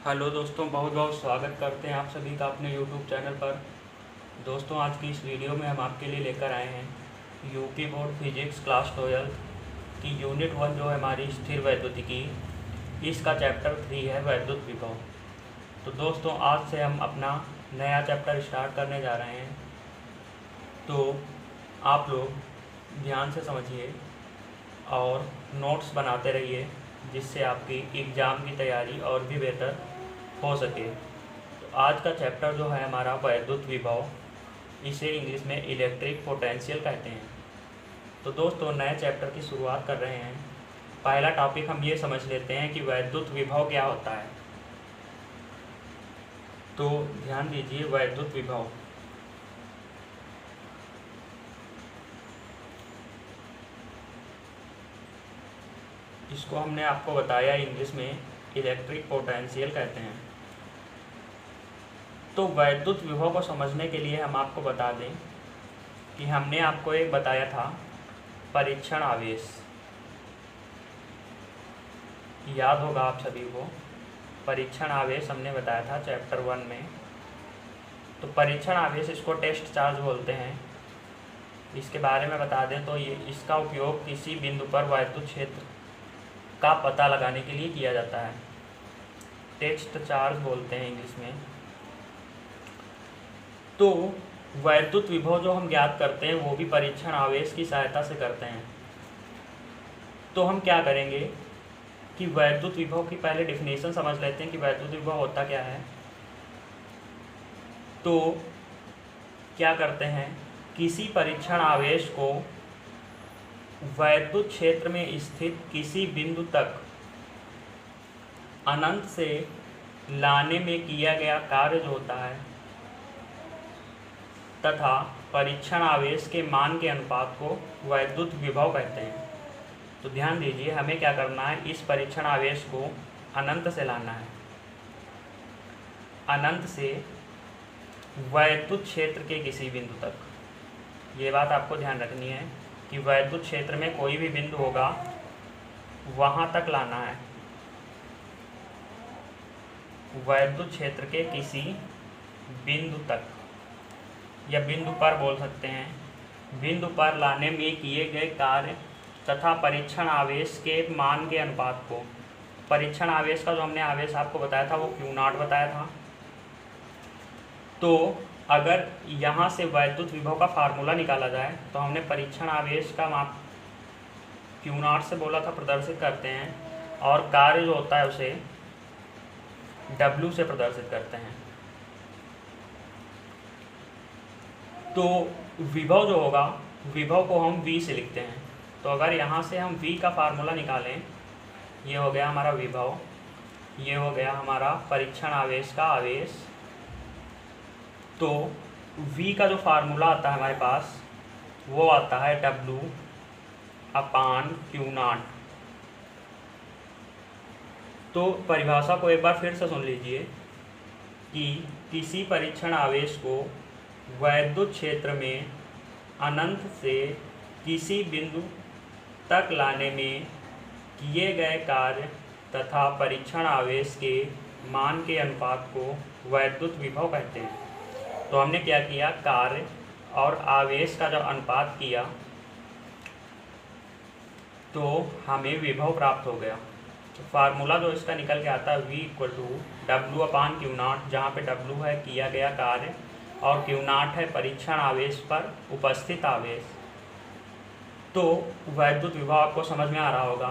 Hello दोस्तों, बहुत बहुत स्वागत करते हैं आप सभी का अपने यूट्यूब चैनल पर। दोस्तों, आज की इस वीडियो में हम आपके लिए लेकर आए हैं यूपी बोर्ड फिजिक्स क्लास 12 की यूनिट 1 जो है हमारी स्थिर वैद्युतिकी, इसका चैप्टर 3 है वैद्युत विभव। तो दोस्तों, आज से हम अपना नया चैप्टर स्टार्ट करने जा रहे हैं, तो आप लोग ध्यान से समझिए और नोट्स बनाते रहिए, जिससे आपकी एग्ज़ाम की तैयारी और भी बेहतर हो सके। तो आज का चैप्टर जो है हमारा वैद्युत विभव, इसे इंग्लिश में इलेक्ट्रिक पोटेंशियल कहते हैं। तो दोस्तों, नए चैप्टर की शुरुआत कर रहे हैं। पहला टॉपिक हम ये समझ लेते हैं कि वैद्युत विभव क्या होता है। तो ध्यान दीजिए, वैद्युत विभव इसको हमने आपको बताया इंग्लिश में इलेक्ट्रिक पोटेंशियल कहते हैं। तो वैद्युत विभव को समझने के लिए हम आपको बता दें कि हमने आपको एक बताया था परीक्षण आवेश। याद होगा आप सभी को, परीक्षण आवेश हमने बताया था चैप्टर 1 में। तो परीक्षण आवेश, इसको टेस्ट चार्ज बोलते हैं। इसके बारे में बता दें तो ये इसका उपयोग किसी बिंदु पर वैद्युत क्षेत्र का पता लगाने के लिए किया जाता है। टेस्ट चार्ज बोलते हैं इंग्लिश में। तो वैद्युत विभव जो हम ज्ञात करते हैं वो भी परीक्षण आवेश की सहायता से करते हैं। तो हम क्या करेंगे कि वैद्युत विभव की पहले डिफिनेशन समझ लेते हैं कि वैद्युत विभव होता क्या है। तो क्या करते हैं, किसी परीक्षण आवेश को वैद्युत क्षेत्र में स्थित किसी बिंदु तक अनंत से लाने में किया गया कार्य जो होता है तथा परीक्षण आवेश के मान के अनुपात को वैद्युत विभव कहते हैं। तो ध्यान दीजिए, हमें क्या करना है, इस परीक्षण आवेश को अनंत से लाना है, अनंत से वैद्युत क्षेत्र के किसी बिंदु तक। ये बात आपको ध्यान रखनी है कि वैद्युत क्षेत्र में कोई भी बिंदु होगा वहाँ तक लाना है, वैद्युत क्षेत्र के किसी बिंदु तक, या बिंदु पर बोल सकते हैं। बिंदु पर लाने में किए गए कार्य तथा परीक्षण आवेश के मान के अनुपात को, परीक्षण आवेश का जो हमने आवेश आपको बताया था वो Q0 बताया था। तो अगर यहाँ से वैद्युत विभव का फार्मूला निकाला जाए तो हमने परीक्षण आवेश का माप Q0 से बोला था, प्रदर्शित करते हैं, और कार्य जो होता है उसे W से प्रदर्शित करते हैं। तो विभव जो होगा, विभव को हम V से लिखते हैं। तो अगर यहाँ से हम V का फार्मूला निकालें, ये हो गया हमारा विभव, ये हो गया हमारा परीक्षण आवेश का आवेश। तो V का जो फार्मूला आता है हमारे पास, वो आता है W/Q0। तो परिभाषा को एक बार फिर से सुन लीजिए कि किसी परीक्षण आवेश को वैद्युत क्षेत्र में अनंत से किसी बिंदु तक लाने में किए गए कार्य तथा परीक्षण आवेश के मान के अनुपात को वैद्युत विभव कहते हैं। तो हमने क्या किया, कार्य और आवेश का जब अनुपात किया तो हमें विभव प्राप्त हो गया। तो फार्मूला जो इसका निकल के आता है V=W/Q0, जहाँ पे W है किया गया कार्य और Q0 है परीक्षण आवेश पर उपस्थित आवेश। तो वैद्युत विभव आपको समझ में आ रहा होगा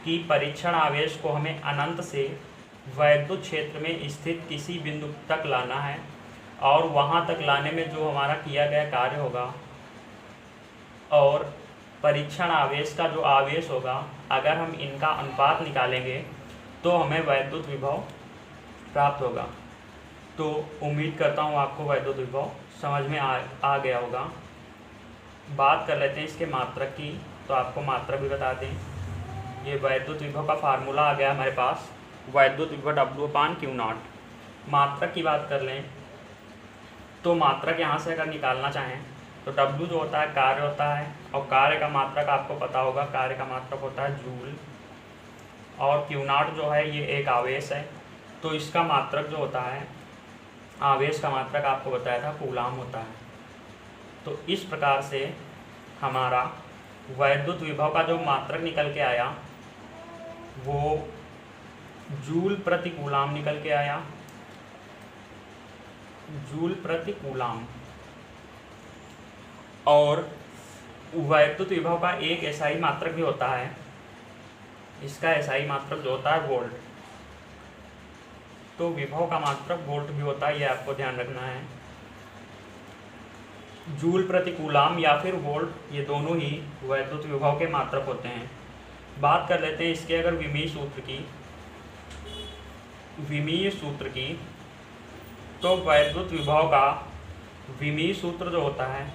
कि परीक्षण आवेश को हमें अनंत से वैद्युत क्षेत्र में स्थित किसी बिंदु तक लाना है, और वहाँ तक लाने में जो हमारा किया गया कार्य होगा और परीक्षण आवेश का जो आवेश होगा, अगर हम इनका अनुपात निकालेंगे तो हमें वैद्युत विभव प्राप्त होगा। तो उम्मीद करता हूँ आपको वैद्युत विभव समझ में आ गया होगा। बात कर लेते हैं इसके मात्रक की। तो आपको मात्रक भी बता दें, ये वैद्युत विभव का फार्मूला आ गया हमारे पास, वैद्युत विभव W/Q0। मात्रक की बात कर लें तो मात्रक यहाँ से अगर निकालना चाहें तो W जो होता है कार्य होता है, और कार्य का मात्रक आपको पता होगा, कार्य का मात्रक होता है जूल, और Q0 जो है ये एक आवेश है, तो इसका मात्रक जो होता है, आवेश का मात्रक आपको बताया था कूलाम होता है। तो इस प्रकार से हमारा वैद्युत विभव का जो मात्रक निकल के आया वो जूल प्रति कूलाम निकल के आया, जूल प्रति कूलाम। और वैद्युत विभव का एक एसआई मात्रक भी होता है, इसका एसआई मात्रक जो होता है वोल्ट। तो विभव का मात्रक वोल्ट भी होता है, ये आपको ध्यान रखना है। जूल प्रति कूलाम या फिर वोल्ट, ये दोनों ही वैद्युत विभव के मात्रक होते हैं। बात कर लेते हैं इसके अगर विमीय सूत्र की, तो वैद्युत विभव का विमीय सूत्र जो होता है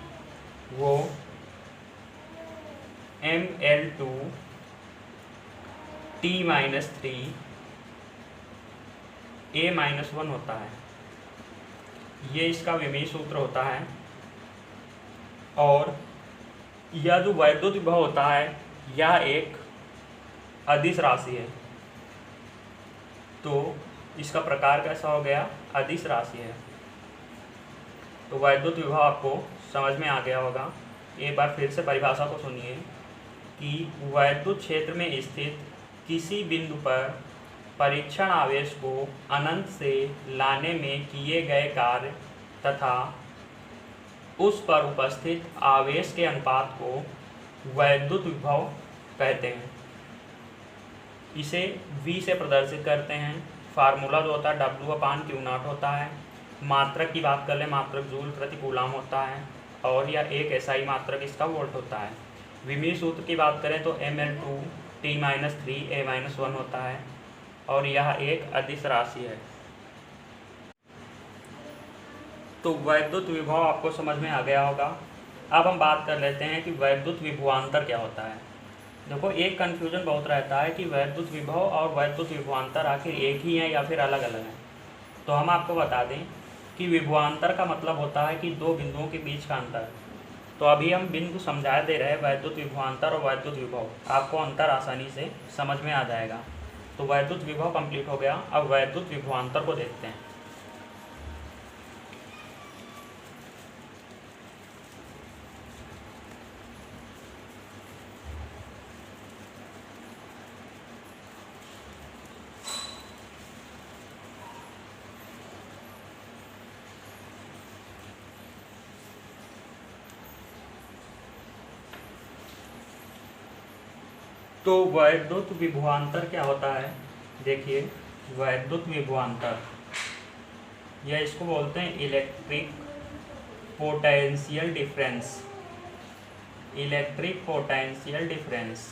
वो mL2 T-3 A-1 होता है, ये इसका विमीय सूत्र होता है। और यह जो वैद्युत विभव होता है यह एक अदिश राशि है। तो इसका प्रकार कैसा हो गया, अदिश राशि है। तो वैद्युत विभव आपको समझ में आ गया होगा। एक बार फिर से परिभाषा को सुनिए कि वैद्युत क्षेत्र में स्थित किसी बिंदु पर परीक्षण आवेश को अनंत से लाने में किए गए कार्य तथा उस पर उपस्थित आवेश के अनुपात को वैद्युत विभव कहते हैं। इसे V से प्रदर्शित करते हैं। फार्मूला जो होता है W/Q0 होता है। मात्रक की बात कर ले, मात्रक जूल प्रति कूलाम होता है और यह एक एसआई मात्रक इसका वोल्ट होता है। विमीय सूत्र की बात करें तो mL2 T-3 A-1 होता है और यह एक अदिश राशि है। तो वैद्युत विभव आपको समझ में आ गया होगा। अब हम बात कर लेते हैं कि वैद्युत विभवांतर क्या होता है। देखो, एक कन्फ्यूजन बहुत रहता है कि वैद्युत विभव और वैद्युत विभवांतर आखिर एक ही हैं या फिर अलग अलग हैं। तो हम आपको बता दें कि विभवांतर का मतलब होता है कि दो बिंदुओं के बीच का अंतर। तो अभी हम बिंदु समझा दे रहे हैं वैद्युत विभवांतर और वैद्युत विभव, आपको अंतर आसानी से समझ में आ जाएगा। तो वैद्युत विभव कंप्लीट हो गया। अब वैद्युत विभवांतर को देखते हैं। तो वैद्युत विभवांतर क्या होता है, देखिए वैद्युत विभवांतर या इसको बोलते हैं electric potential difference. Electric potential difference.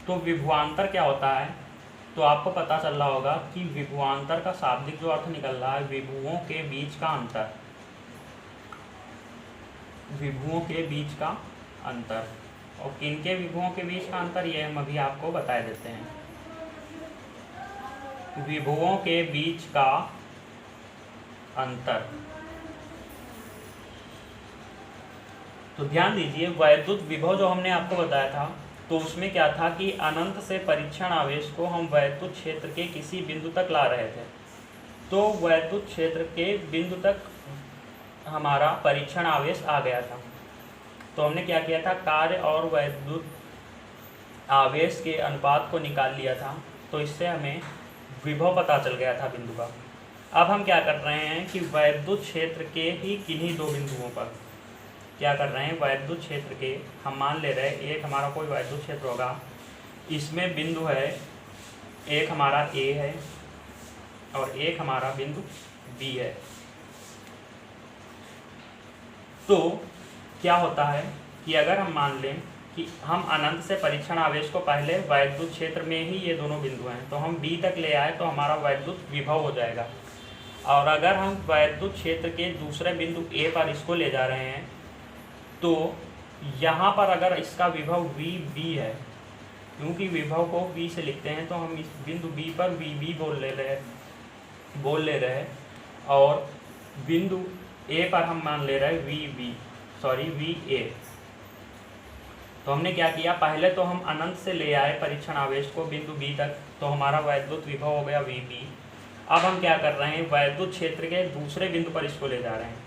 तो विभवांतर क्या होता है, तो आपको पता चल रहा होगा कि विभवांतर का शाब्दिक जो अर्थ निकल रहा है विभुओं के बीच का अंतर। विभुओं के बीच का अंतर। और किनके विभुओं के बीच का अंतर, ये हम अभी आपको बता देते हैं। विभुओं के बीच का अंतर। तो ध्यान दीजिए, वैद्युत विभव जो हमने आपको बताया था तो उसमें क्या था कि अनंत से परीक्षण आवेश को हम वैद्युत क्षेत्र के किसी बिंदु तक ला रहे थे। तो वैद्युत क्षेत्र के बिंदु तक हमारा परीक्षण आवेश आ गया था। तो हमने क्या किया था, कार्य और वैद्युत आवेश के अनुपात को निकाल लिया था। तो इससे हमें विभव पता चल गया था बिंदु का। अब हम क्या कर रहे हैं कि वैद्युत क्षेत्र के ही किन्हीं दो बिंदुओं पर क्या कर रहे हैं, वैद्युत क्षेत्र के हम मान ले रहे हैं एक हमारा कोई वैद्युत क्षेत्र होगा, इसमें बिंदु है, एक हमारा A है और एक हमारा बिंदु B है। तो क्या होता है कि अगर हम मान लें कि हम अनंत से परीक्षण आवेश को पहले वैद्युत क्षेत्र में ही ये दोनों बिंदु हैं, तो हम B तक ले आए तो हमारा वैद्युत विभव हो जाएगा। और अगर हम वैद्युत क्षेत्र के दूसरे बिंदु A पर इसको ले जा रहे हैं तो यहाँ पर अगर इसका विभव VB है, क्योंकि विभव को V से लिखते हैं तो हम इस बिंदु B पर VB बोल ले रहे हैं और बिंदु A पर हम मान ले रहे हैं VA। तो हमने क्या किया, पहले तो हम अनंत से ले आए परीक्षण आवेश को बिंदु बी तक, तो हमारा वैद्युत विभव हो गया वीबी। अब हम क्या कर रहे हैं, वैद्युत क्षेत्र के दूसरे बिंदु पर इसको ले जा रहे हैं।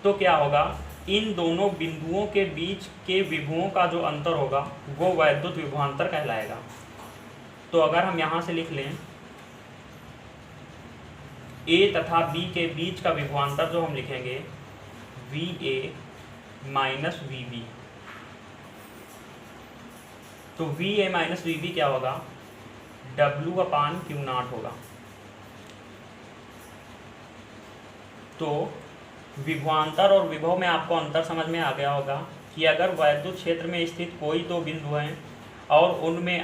तो क्या होगा, इन दोनों बिंदुओं के बीच के विभवों का जो अंतर होगा वो वैद्युत विभवांतर कहलाएगा। तो अगर हम यहाँ से लिख लें ए तथा बी के बीच का विभवांतर जो हम लिखेंगे वी ए माइनस वी बी, तो वी ए माइनस वी बी क्या होगा, W/Q0 होगा। तो विभवांतर और विभव में आपको अंतर समझ में आ गया होगा कि अगर वैद्युत क्षेत्र में स्थित कोई दो बिंदु हैं और उनमें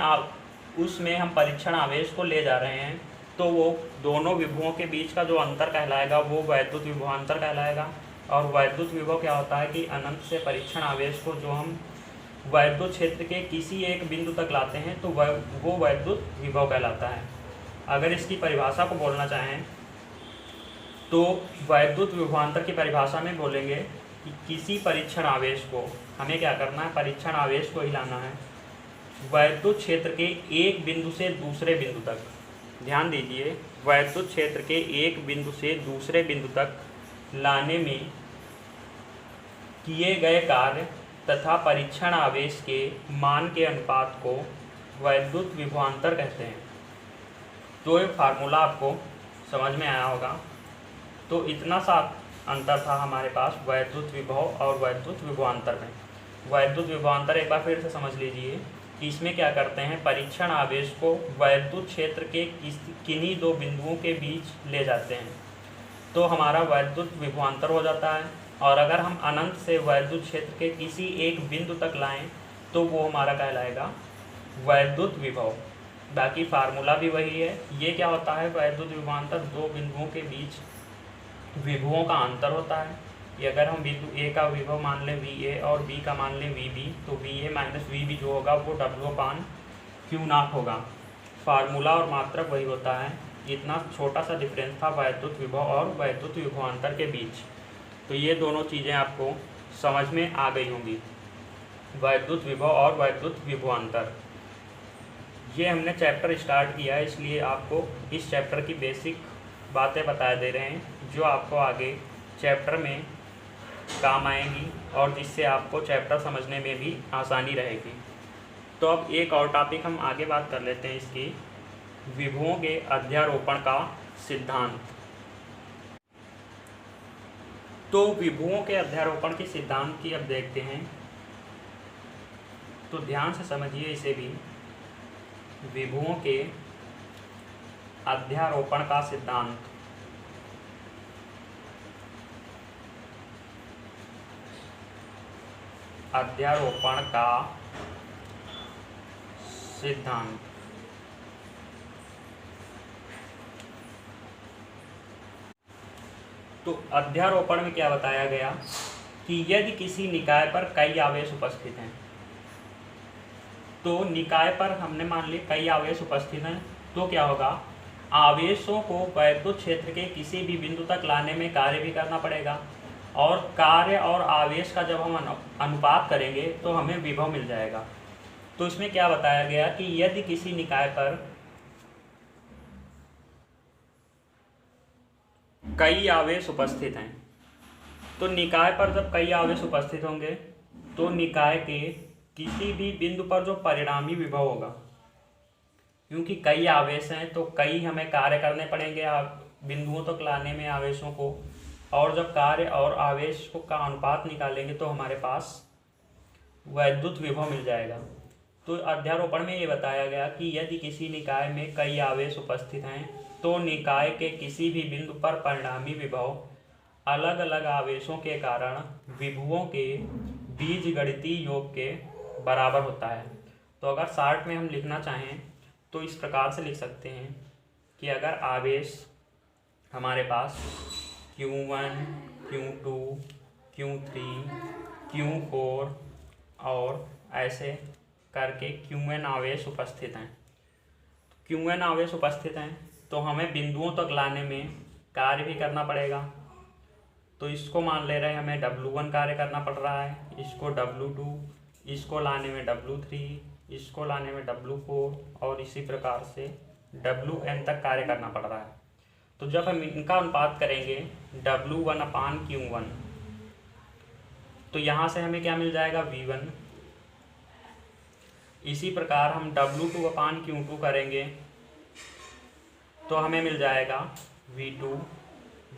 उसमें हम परीक्षण आवेश को ले जा रहे हैं, तो वो दोनों विभवों के बीच का जो अंतर कहलाएगा वो वैद्युत विभवांतर कहलाएगा। और वैद्युत विभव क्या होता है कि अनंत से परीक्षण आवेश को जो हम वैद्युत क्षेत्र के किसी एक बिंदु तक लाते हैं तो वो वैद्युत विभव कहलाता है। अगर इसकी परिभाषा को बोलना चाहें तो वैद्युत विभवांतर की परिभाषा में बोलेंगे कि किसी परीक्षण आवेश को हमें क्या करना है, परीक्षण आवेश को हिलाना है वैद्युत क्षेत्र के एक बिंदु से दूसरे बिंदु तक। ध्यान दीजिए, वैद्युत क्षेत्र के एक बिंदु से दूसरे बिंदु तक लाने में किए गए कार्य तथा परीक्षण आवेश के मान के अनुपात को वैद्युत विभवांतर कहते हैं। तो ये फार्मूला आपको समझ में आया होगा। तो इतना सा अंतर था हमारे पास वैद्युत विभव और वैद्युत विभवांतर में। वैद्युत विभवांतर एक बार फिर से समझ लीजिए कि इसमें क्या करते हैं, परीक्षण आवेश को वैद्युत क्षेत्र के किन्हीं दो बिंदुओं के बीच ले जाते हैं तो हमारा वैद्युत विभवांतर हो जाता है। और अगर हम अनंत से वैद्युत क्षेत्र के किसी एक बिंदु तक लाएं तो वो हमारा कहलाएगा वैद्युत विभव। बाकी फार्मूला भी वही है। ये क्या होता है, वैद्युत विभवांतर दो बिंदुओं के बीच विभवों का अंतर होता है। ये अगर हम बिंदु ए का विभव मान लें वी ए और बी का मान लें वी बी, तो वी ए माइनस वी बी जो होगा वो W/Q0 होगा। फार्मूला और मात्रक वही होता है। इतना छोटा सा डिफरेंस था वैद्युत विभव और वैद्युत विभवांतर के बीच। तो ये दोनों चीज़ें आपको समझ में आ गई होंगी, वैद्युत विभव और वैद्युत विभवांतर। ये हमने चैप्टर स्टार्ट किया है, इसलिए आपको इस चैप्टर की बेसिक बातें बता दे रहे हैं जो आपको आगे चैप्टर में काम आएंगी और जिससे आपको चैप्टर समझने में भी आसानी रहेगी। तो अब एक और टॉपिक हम आगे बात कर लेते हैं इसकी, विभवों के अध्यारोपण का सिद्धांत। तो विभवों के अध्यारोपण के सिद्धांत की अब देखते हैं। तो ध्यान से समझिए इसे भी, विभवों के अध्यारोपण का सिद्धांत। अध्यारोपण का सिद्धांत। तो अध्यारोपण में क्या बताया गया कि यदि किसी निकाय पर कई आवेश उपस्थित हैं, तो निकाय पर हमने मान लिया कई आवेश उपस्थित हैं, तो क्या होगा, आवेशों को वैद्युत क्षेत्र के किसी भी बिंदु तक लाने में कार्य भी करना पड़ेगा और कार्य और आवेश का जब हम अनुपात करेंगे तो हमें विभव मिल जाएगा। तो इसमें क्या बताया गया कि यदि किसी निकाय पर कई आवेश उपस्थित हैं, तो निकाय पर जब कई आवेश उपस्थित होंगे तो निकाय के किसी भी बिंदु पर जो परिणामी विभव होगा, क्योंकि कई आवेश हैं तो कई हमें कार्य करने पड़ेंगे बिंदुओं तक लाने में आवेशों को, और जब कार्य और आवेश को का अनुपात निकालेंगे तो हमारे पास वैद्युत विभव मिल जाएगा। तो अध्यारोपण में ये बताया गया कि यदि किसी निकाय में कई आवेश उपस्थित हैं तो निकाय के किसी भी बिंदु पर परिणामी विभव अलग अलग आवेशों के कारण विभवों के बीजगणितीय योग के बराबर होता है। तो अगर शार्ट में हम लिखना चाहें तो इस प्रकार से लिख सकते हैं कि अगर आवेश हमारे पास Q1, Q2, Q3, Q4 और ऐसे करके Qn आवेश उपस्थित हैं, Qn आवेश उपस्थित हैं तो हमें बिंदुओं तक लाने में कार्य भी करना पड़ेगा। तो इसको मान ले रहे हैं हमें W1 कार्य करना पड़ रहा है, इसको W2, इसको लाने में W3, इसको लाने में W4 और इसी प्रकार से Wn तक कार्य करना पड़ रहा है। तो जब हम इनका अनुपात करेंगे W1/Q1, तो यहाँ से हमें क्या मिल जाएगा, V1। इसी प्रकार हम W2/Q2 करेंगे तो हमें मिल जाएगा V2।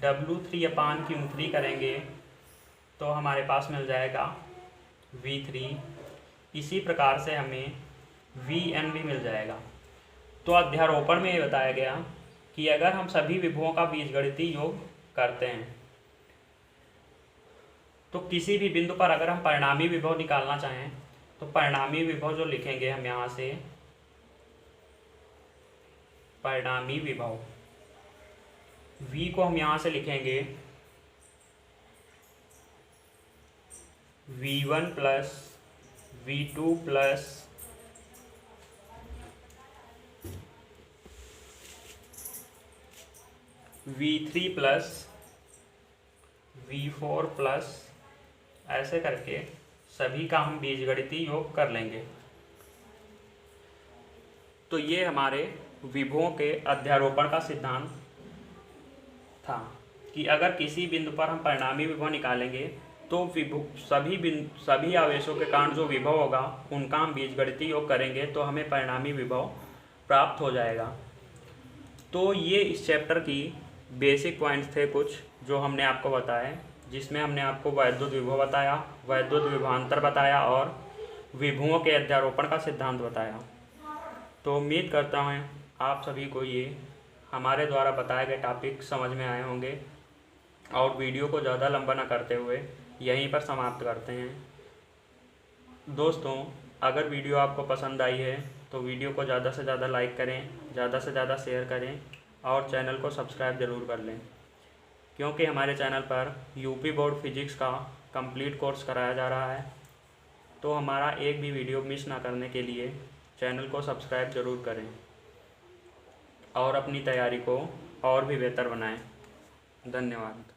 W3/Q3 करेंगे तो हमारे पास मिल जाएगा V3। इसी प्रकार से हमें Vn भी मिल जाएगा। तो अध्यारोपण में ये बताया गया कि अगर हम सभी विभवों का बीजगणितीय योग करते हैं तो किसी भी बिंदु पर अगर हम परिणामी विभव निकालना चाहें तो परिणामी विभव जो लिखेंगे हम यहाँ से, परिणामी विभव V को हम यहाँ से लिखेंगे V1 plus V2 plus V3 plus V4 plus, ऐसे करके सभी का हम बीजगणितीय योग कर लेंगे। तो ये हमारे विभवों के अध्यारोपण का सिद्धांत था कि अगर किसी बिंदु पर हम परिणामी विभव निकालेंगे तो सभी आवेशों के कारण जो विभव होगा उनका हम बीजगणितीय योग करेंगे तो हमें परिणामी विभव प्राप्त हो जाएगा। तो ये इस चैप्टर की बेसिक पॉइंट्स थे कुछ जो हमने आपको बताए, जिसमें हमने आपको वैद्युत विभव बताया, वैद्युत विभवांतर बताया और विभवों के अध्यारोपण का सिद्धांत बताया। तो उम्मीद करता हूँ आप सभी को ये हमारे द्वारा बताए गए टॉपिक समझ में आए होंगे और वीडियो को ज़्यादा लंबा न करते हुए यहीं पर समाप्त करते हैं। दोस्तों, अगर वीडियो आपको पसंद आई है तो वीडियो को ज़्यादा से ज़्यादा लाइक करें, ज़्यादा से ज़्यादा शेयर करें और चैनल को सब्सक्राइब ज़रूर कर लें, क्योंकि हमारे चैनल पर यूपी बोर्ड फिजिक्स का कंप्लीट कोर्स कराया जा रहा है। तो हमारा एक भी वीडियो मिस ना करने के लिए चैनल को सब्सक्राइब ज़रूर करें और अपनी तैयारी को और भी बेहतर बनाएं। धन्यवाद।